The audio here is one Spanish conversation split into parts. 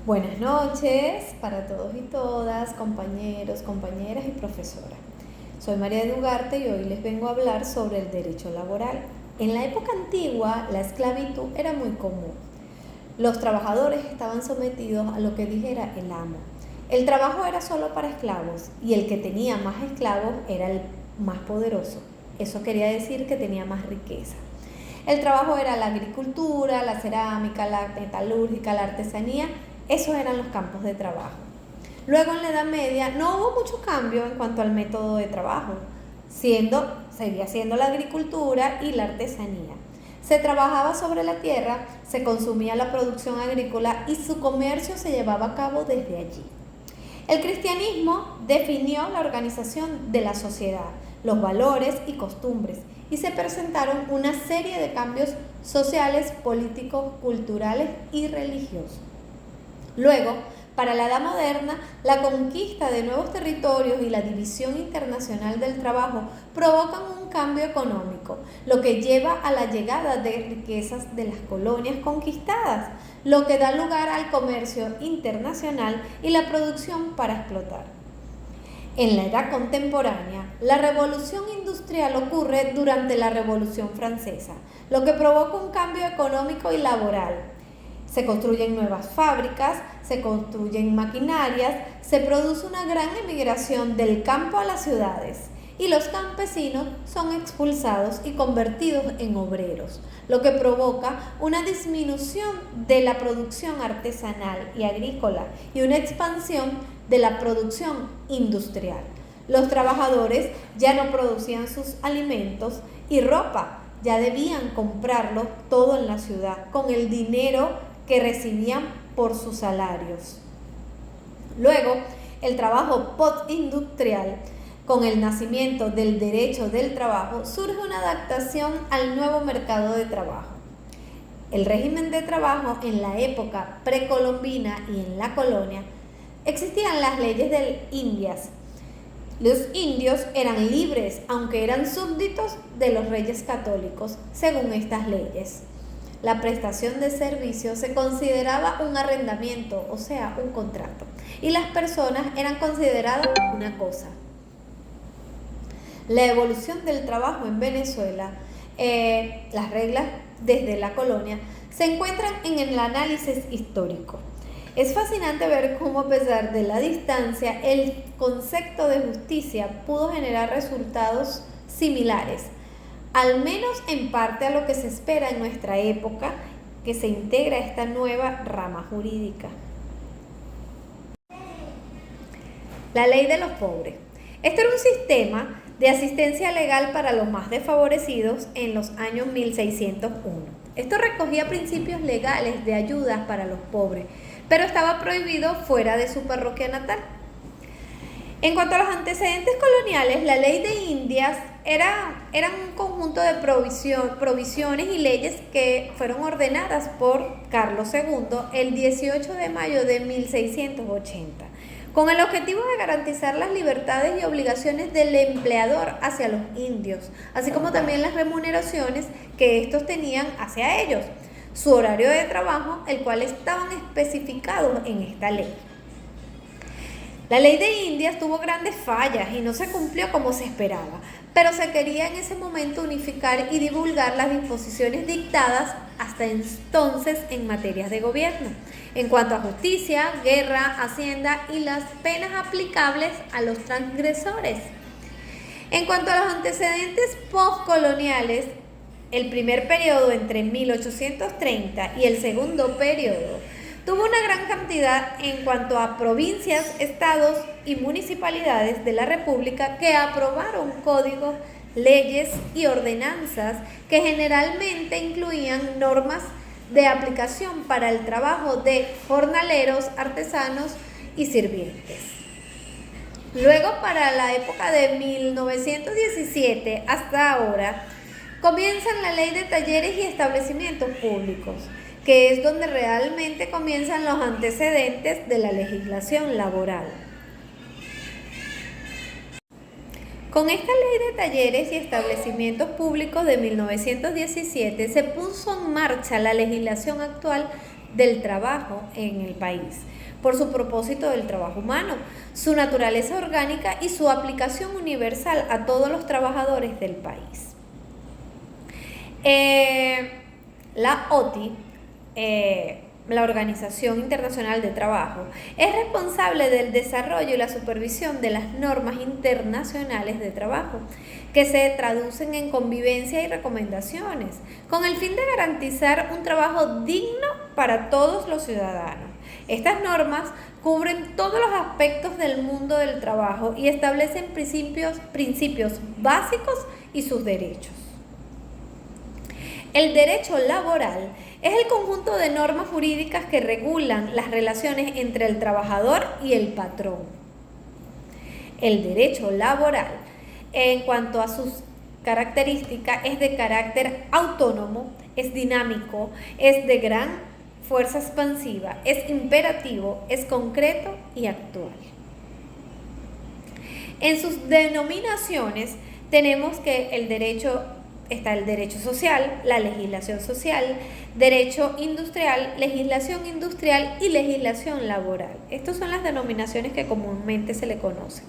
Buenas noches para todos y todas, compañeros, compañeras y profesoras. Soy María de Ugarte y hoy les vengo a hablar sobre el derecho laboral. En la época antigua, la esclavitud era muy común. Los trabajadores estaban sometidos a lo que dijera el amo. El trabajo era solo para esclavos y el que tenía más esclavos era el más poderoso. Eso quería decir que tenía más riqueza. El trabajo era la agricultura, la cerámica, la metalúrgica, la artesanía. Esos eran los campos de trabajo. Luego en la Edad Media no hubo mucho cambio en cuanto al método de trabajo, seguía siendo la agricultura y la artesanía. Se trabajaba sobre la tierra, se consumía la producción agrícola y su comercio se llevaba a cabo desde allí. El cristianismo definió la organización de la sociedad, los valores y costumbres, y se presentaron una serie de cambios sociales, políticos, culturales y religiosos. Luego, para la Edad Moderna, la conquista de nuevos territorios y la división internacional del trabajo provocan un cambio económico, lo que lleva a la llegada de riquezas de las colonias conquistadas, lo que da lugar al comercio internacional y la producción para explotar. En la edad contemporánea, la revolución industrial ocurre durante la Revolución Francesa, lo que provoca un cambio económico y laboral. Se construyen nuevas fábricas, se construyen maquinarias, se produce una gran emigración del campo a las ciudades y los campesinos son expulsados y convertidos en obreros, lo que provoca una disminución de la producción artesanal y agrícola y una expansión de la producción industrial. Los trabajadores ya no producían sus alimentos y ropa, ya debían comprarlo todo en la ciudad con el dinero que recibían por sus salarios. Luego, el trabajo postindustrial, con el nacimiento del derecho del trabajo, surge una adaptación al nuevo mercado de trabajo. El régimen de trabajo en la época precolombina y en la colonia existían las leyes de Indias. Los indios eran libres, aunque eran súbditos de los reyes católicos, según estas leyes. La prestación de servicios se consideraba un arrendamiento, o sea, un contrato, y las personas eran consideradas una cosa. La evolución del trabajo en Venezuela, las reglas desde la colonia, se encuentran en el análisis histórico. Es fascinante ver cómo, a pesar de la distancia, el concepto de justicia pudo generar resultados similares, al menos en parte a lo que se espera en nuestra época, que se integra esta nueva rama jurídica. La ley de los pobres. Este era un sistema de asistencia legal para los más desfavorecidos en los años 1601. Esto recogía principios legales de ayudas para los pobres, pero estaba prohibido fuera de su parroquia natal. En cuanto a los antecedentes coloniales, la ley de Indias era un conjunto de provisiones y leyes que fueron ordenadas por Carlos II el 18 de mayo de 1680, con el objetivo de garantizar las libertades y obligaciones del empleador hacia los indios, así como también las remuneraciones que estos tenían hacia ellos, su horario de trabajo, el cual estaban especificados en esta ley. La ley de Indias tuvo grandes fallas y no se cumplió como se esperaba, pero se quería en ese momento unificar y divulgar las disposiciones dictadas hasta entonces en materias de gobierno, en cuanto a justicia, guerra, hacienda y las penas aplicables a los transgresores. En cuanto a los antecedentes postcoloniales, el primer periodo entre 1830 y el segundo periodo tuvo una gran cantidad en cuanto a provincias, estados y municipalidades de la República que aprobaron códigos, leyes y ordenanzas que generalmente incluían normas de aplicación para el trabajo de jornaleros, artesanos y sirvientes. Luego, para la época de 1917 hasta ahora, comienzan la ley de talleres y establecimientos públicos, que es donde realmente comienzan los antecedentes de la legislación laboral. Con esta ley de talleres y establecimientos públicos de 1917 se puso en marcha la legislación actual del trabajo en el país, por su propósito del trabajo humano, su naturaleza orgánica y su aplicación universal a todos los trabajadores del país. La OTI, la Organización Internacional de Trabajo, es responsable del desarrollo y la supervisión de las normas internacionales de trabajo, que se traducen en convivencia y recomendaciones, con el fin de garantizar un trabajo digno para todos los ciudadanos. Estas normas cubren todos los aspectos del mundo del trabajo y establecen principios básicos y sus derechos. El derecho laboral es el conjunto de normas jurídicas que regulan las relaciones entre el trabajador y el patrón. El derecho laboral, en cuanto a sus características, es de carácter autónomo, es dinámico, es de gran fuerza expansiva, es imperativo, es concreto y actual. En sus denominaciones tenemos que está el derecho social, la legislación social, derecho industrial, legislación industrial y legislación laboral. Estas son las denominaciones que comúnmente se le conocen.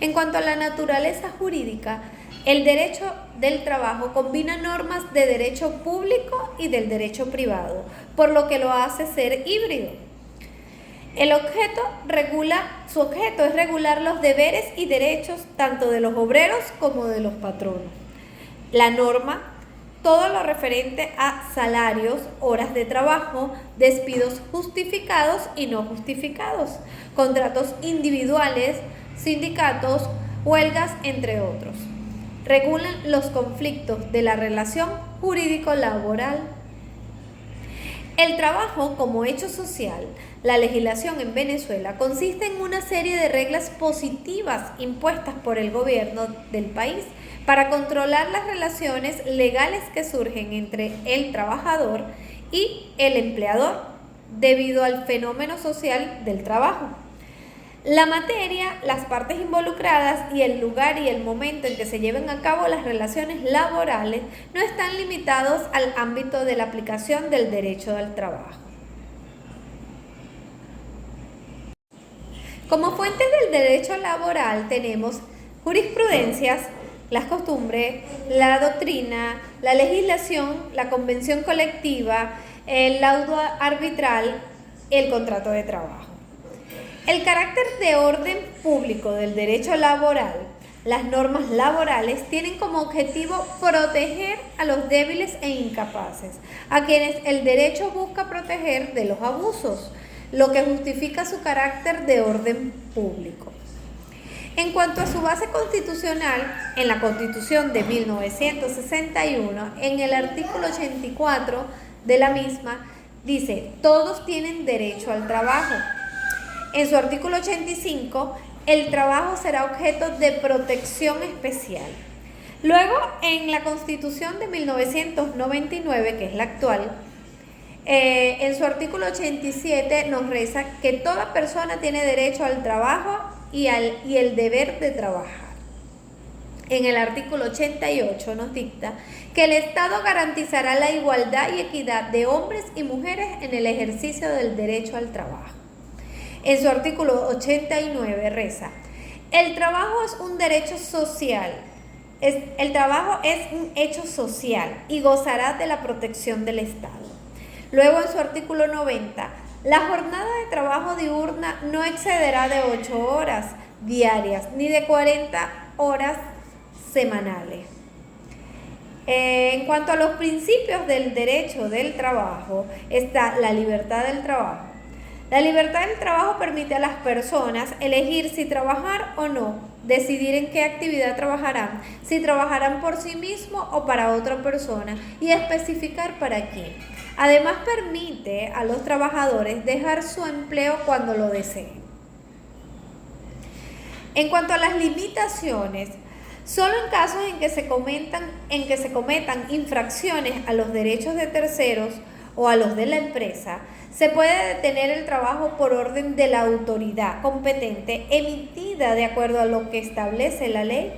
En cuanto a la naturaleza jurídica, el derecho del trabajo combina normas de derecho público y del derecho privado, por lo que lo hace ser híbrido. Su objeto es regular los deberes y derechos tanto de los obreros como de los patronos. La norma, todo lo referente a salarios, horas de trabajo, despidos justificados y no justificados, contratos individuales, sindicatos, huelgas, entre otros. Regulan los conflictos de la relación jurídico-laboral. El trabajo como hecho social, la legislación en Venezuela consiste en una serie de reglas positivas impuestas por el gobierno del país para controlar las relaciones legales que surgen entre el trabajador y el empleador debido al fenómeno social del trabajo. La materia, las partes involucradas y el lugar y el momento en que se lleven a cabo las relaciones laborales no están limitados al ámbito de la aplicación del derecho del trabajo. Como fuentes del derecho laboral tenemos jurisprudencias, las costumbres, la doctrina, la legislación, la convención colectiva, el laudo arbitral, el contrato de trabajo. El carácter de orden público del derecho laboral, las normas laborales tienen como objetivo proteger a los débiles e incapaces, a quienes el derecho busca proteger de los abusos, lo que justifica su carácter de orden público. En cuanto a su base constitucional, en la Constitución de 1961, en el artículo 84 de la misma, dice: todos tienen derecho al trabajo. En su artículo 85, el trabajo será objeto de protección especial. Luego, en la Constitución de 1999, que es la actual, en su artículo 87 nos reza que toda persona tiene derecho al trabajo y el deber de trabajar. En el artículo 88 nos dicta que el Estado garantizará la igualdad y equidad de hombres y mujeres en el ejercicio del derecho al trabajo. En su artículo 89 reza: el trabajo es un derecho social, el trabajo es un hecho social y gozará de la protección del Estado. Luego, en su artículo 90, la jornada de trabajo diurna no excederá de 8 horas diarias ni de 40 horas semanales. En cuanto a los principios del derecho del trabajo, está la libertad del trabajo. La libertad del trabajo permite a las personas elegir si trabajar o no, decidir en qué actividad trabajarán, si trabajarán por sí mismo o para otra persona y especificar para quién. Además, permite a los trabajadores dejar su empleo cuando lo deseen. En cuanto a las limitaciones, solo en casos en que se cometan infracciones a los derechos de terceros o a los de la empresa, se puede detener el trabajo por orden de la autoridad competente emitida de acuerdo a lo que establece la ley.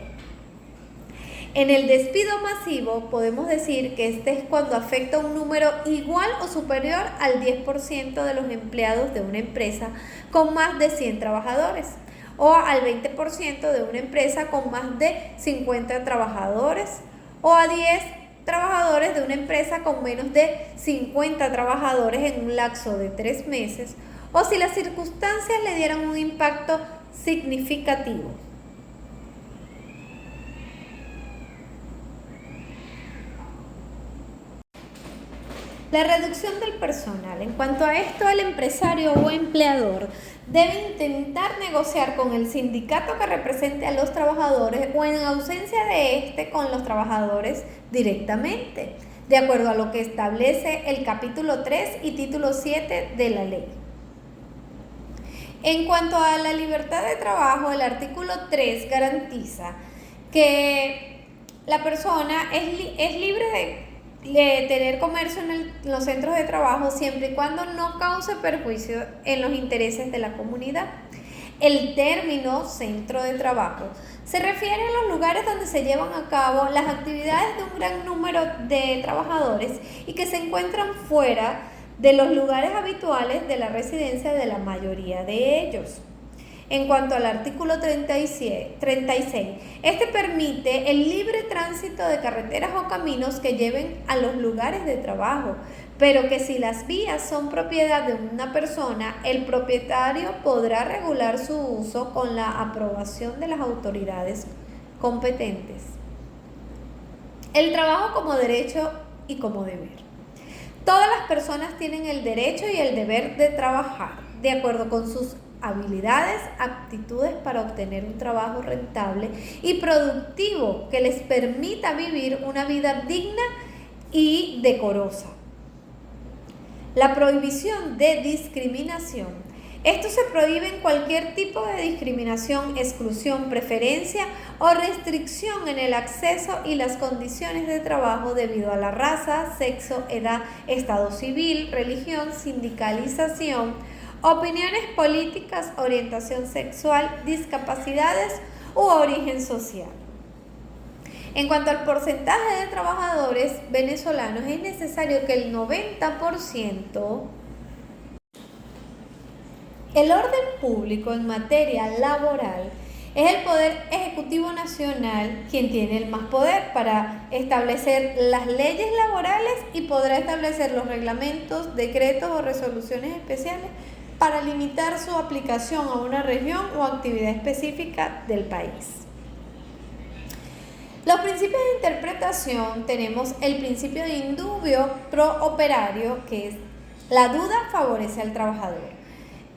En el despido masivo podemos decir que este es cuando afecta a un número igual o superior al 10% de los empleados de una empresa con más de 100 trabajadores o al 20% de una empresa con más de 50 trabajadores o a 10 trabajadores de una empresa con menos de 50 trabajadores en un lapso de 3 meses o si las circunstancias le dieran un impacto significativo. La reducción del personal. En cuanto a esto, el empresario o empleador debe intentar negociar con el sindicato que represente a los trabajadores o en ausencia de este con los trabajadores directamente, de acuerdo a lo que establece el capítulo 3 y título 7 de la ley. En cuanto a la libertad de trabajo, el artículo 3 garantiza que la persona es libre de tener comercio en los centros de trabajo siempre y cuando no cause perjuicio en los intereses de la comunidad. El término centro de trabajo se refiere a los lugares donde se llevan a cabo las actividades de un gran número de trabajadores y que se encuentran fuera de los lugares habituales de la residencia de la mayoría de ellos. En cuanto al artículo 36, este permite el libre tránsito de carreteras o caminos que lleven a los lugares de trabajo, pero que si las vías son propiedad de una persona, el propietario podrá regular su uso con la aprobación de las autoridades competentes. El trabajo como derecho y como deber. Todas las personas tienen el derecho y el deber de trabajar de acuerdo con sus habilidades, aptitudes para obtener un trabajo rentable y productivo que les permita vivir una vida digna y decorosa. La prohibición de discriminación. Esto se prohíbe en cualquier tipo de discriminación, exclusión, preferencia o restricción en el acceso y las condiciones de trabajo debido a la raza, sexo, edad, estado civil, religión, sindicalización, opiniones políticas, orientación sexual, discapacidades u origen social. En cuanto al porcentaje de trabajadores venezolanos, es necesario que el 90%. El orden público en materia laboral es el Poder Ejecutivo Nacional quien tiene el más poder para establecer las leyes laborales y podrá establecer los reglamentos, decretos o resoluciones especiales para limitar su aplicación a una región o actividad específica del país. Los principios de interpretación tenemos el principio de indubio pro operario, que es la duda favorece al trabajador.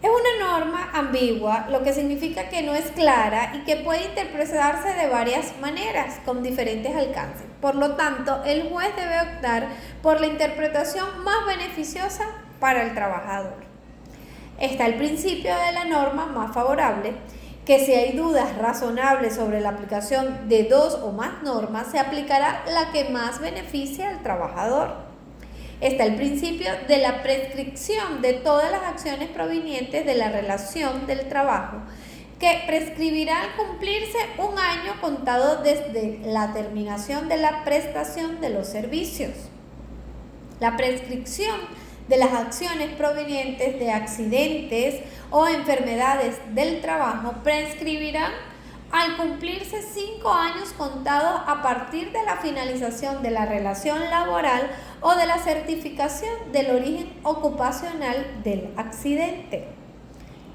Es una norma ambigua, lo que significa que no es clara y que puede interpretarse de varias maneras con diferentes alcances. Por lo tanto, el juez debe optar por la interpretación más beneficiosa para el trabajador. Está el principio de la norma más favorable, que si hay dudas razonables sobre la aplicación de dos o más normas, se aplicará la que más beneficie al trabajador. Está el principio de la prescripción de todas las acciones provenientes de la relación del trabajo, que prescribirá al cumplirse un año contado desde la terminación de la prestación de los servicios. La prescripción de las acciones provenientes de accidentes o enfermedades del trabajo prescribirán al cumplirse 5 años contados a partir de la finalización de la relación laboral o de la certificación del origen ocupacional del accidente.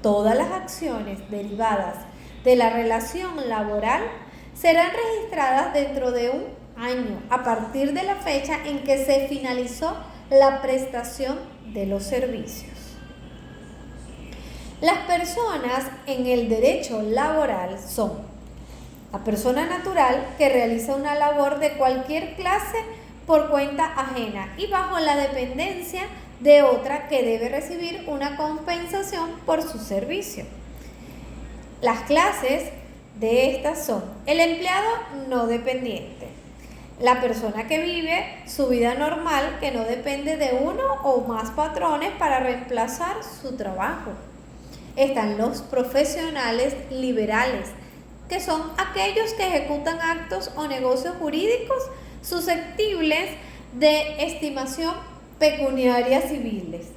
Todas las acciones derivadas de la relación laboral serán registradas dentro de un año a partir de la fecha en que se finalizó la prestación de los servicios. Las personas en el derecho laboral son la persona natural que realiza una labor de cualquier clase por cuenta ajena y bajo la dependencia de otra que debe recibir una compensación por su servicio. Las clases de estas son el empleado no dependiente, la persona que vive su vida normal que no depende de uno o más patrones para reemplazar su trabajo. Están los profesionales liberales, que son aquellos que ejecutan actos o negocios jurídicos susceptibles de estimación pecuniaria civiles.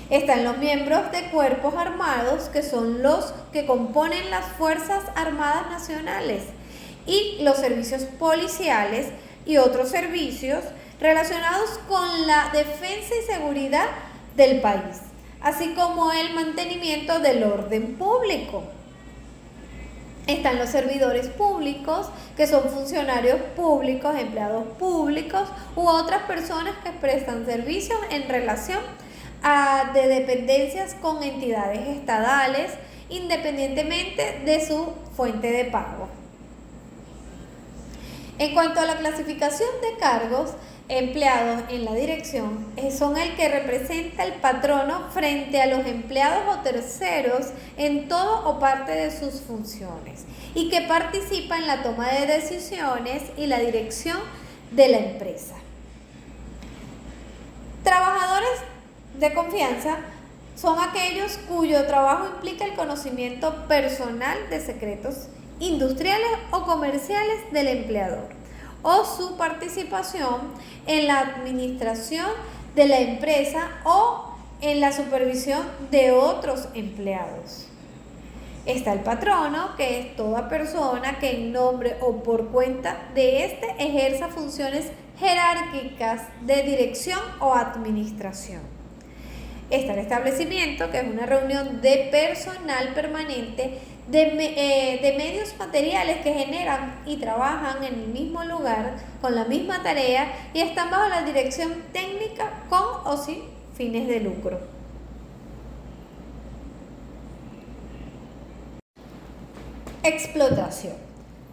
Están los miembros de cuerpos armados, que son los que componen las Fuerzas Armadas Nacionales, y los servicios policiales y otros servicios relacionados con la defensa y seguridad del país, así como el mantenimiento del orden público. Están los servidores públicos, que son funcionarios públicos, empleados públicos u otras personas que prestan servicios en relación de dependencias con entidades estatales, independientemente de su fuente de pago. En cuanto a la clasificación de cargos, empleados en la dirección son el que representa el patrono frente a los empleados o terceros en todo o parte de sus funciones y que participa en la toma de decisiones y la dirección de la empresa. Trabajadores de confianza son aquellos cuyo trabajo implica el conocimiento personal de secretos industriales o comerciales del empleador, o su participación en la administración de la empresa o en la supervisión de otros empleados. Está el patrono, que es toda persona que en nombre o por cuenta de éste ejerza funciones jerárquicas de dirección o administración. Está el establecimiento, que es una reunión de personal permanente de medios materiales que generan y trabajan en el mismo lugar con la misma tarea y están bajo la dirección técnica con o sin fines de lucro. Explotación.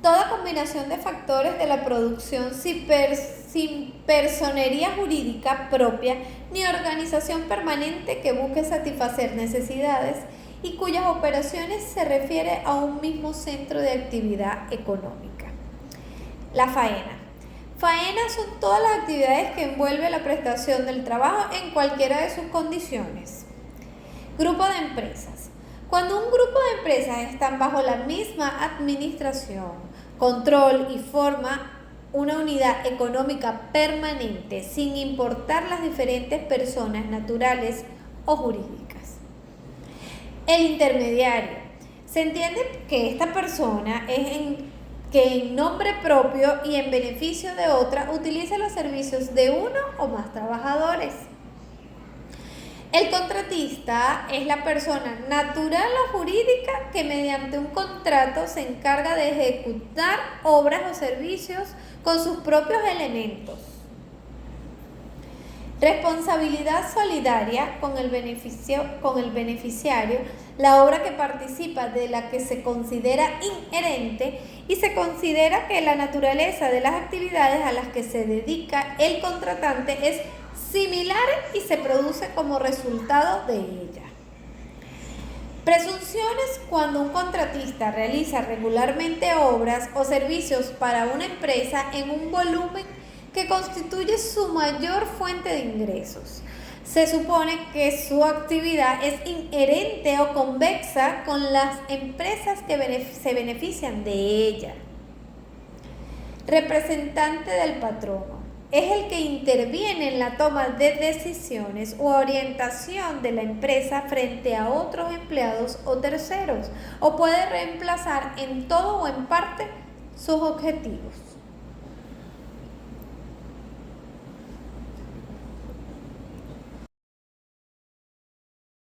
Toda combinación de factores de la producción sin personería jurídica propia ni organización permanente que busque satisfacer necesidades y cuyas operaciones se refiere a un mismo centro de actividad económica. La faena. Faena son todas las actividades que envuelve la prestación del trabajo en cualquiera de sus condiciones. Grupo de empresas. Cuando un grupo de empresas están bajo la misma administración, control y forma una unidad económica permanente sin importar las diferentes personas naturales o jurídicas. El intermediario. Se entiende que esta persona que en nombre propio y en beneficio de otra utiliza los servicios de uno o más trabajadores. El contratista es la persona natural o jurídica que mediante un contrato se encarga de ejecutar obras o servicios con sus propios elementos. Responsabilidad solidaria con el beneficiario, la obra que participa de la que se considera inherente y se considera que la naturaleza de las actividades a las que se dedica el contratante es similar y se produce como resultado de ella. Presunciones cuando un contratista realiza regularmente obras o servicios para una empresa en un volumen que constituye su mayor fuente de ingresos. Se supone que su actividad es inherente o convexa con las empresas que se benefician de ella. Representante del patrono. Es el que interviene en la toma de decisiones u orientación de la empresa frente a otros empleados o terceros, o puede reemplazar en todo o en parte sus objetivos.